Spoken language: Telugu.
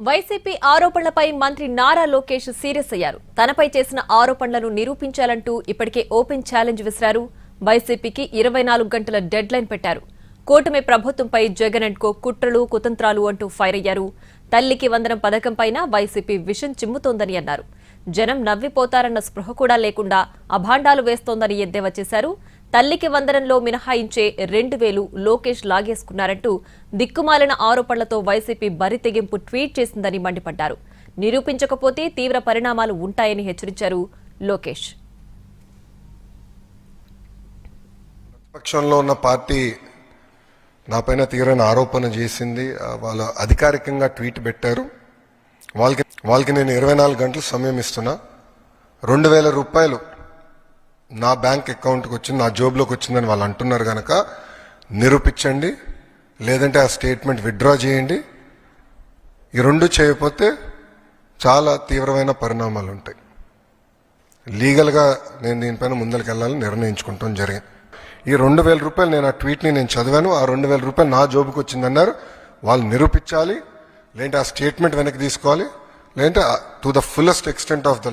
వైసీపీ ఆరోపణలపై మంత్రి నారా లోకేష్ సీరియస్ అయ్యారు. తనపై చేసిన ఆరోపణలను నిరూపించాలంటూ ఇప్పటికే ఓపెన్ ఛాలెంజ్ విసిరారు. వైసీపీకి 24 గంటల డెడ్ లైన్ పెట్టారు. కూటమి ప్రభుత్వంపై జగన్ అండ్ కో కుట్రలు కుతంత్రాలు అంటూ ఫైర్ అయ్యారు. తల్లికి వందనం పథకంపైన వైసీపీ విషం చిమ్ముతోందని అన్నారు. జనం నవ్విపోతారన్న స్పృహ కూడా లేకుండా అభాండాలు వేస్తోందని ఎద్దేవా చేశారు. తల్లికి వందనంలో మినహాయించే 2,000 లోకేష్ లాగేసుకున్నారంటూ దిక్కుమాలిన ఆరోపణలతో వైసీపీ బరితెగింపు ట్వీట్ చేసిందని మండిపడ్డారు. నిరూపించకపోతే తీవ్ర పరిణామాలు ఉంటాయని హెచ్చరించారు లోకేష్. ప్రతిపక్షంలో ఉన్న పార్టీ నాపైన తీవ్రమైన ఆరోపణ చేసింది. వాళ్ళు అధికారికంగా ట్వీట్ పెట్టారు. వాళ్ళకి నేను 24 గంటలు సమయం ఇస్తున్నా. 2,000 రూపాయలు నా బ్యాంక్ అకౌంట్కి వచ్చింది, నా జోబులోకి వచ్చిందని వాళ్ళు అంటున్నారు కనుక నిరూపించండి, లేదంటే ఆ స్టేట్మెంట్ విత్డ్రా చేయండి. ఈ రెండు చేయకపోతే చాలా తీవ్రమైన పరిణామాలు ఉంటాయి. లీగల్గా నేను దీనిపైన ముందరికి వెళ్ళాలని నిర్ణయించుకుంటాం జరిగింది. ఈ 2,000 రూపాయలు నేను ఆ ట్వీట్ని నేను చదివాను. ఆ 2,000 రూపాయలు నా జోబుకి వచ్చిందన్నారు. వాళ్ళు నిరూపించాలి, లేదంటే ఆ స్టేట్మెంట్ వెనక్కి తీసుకోవాలి, లేదంటే to the fullest extent of the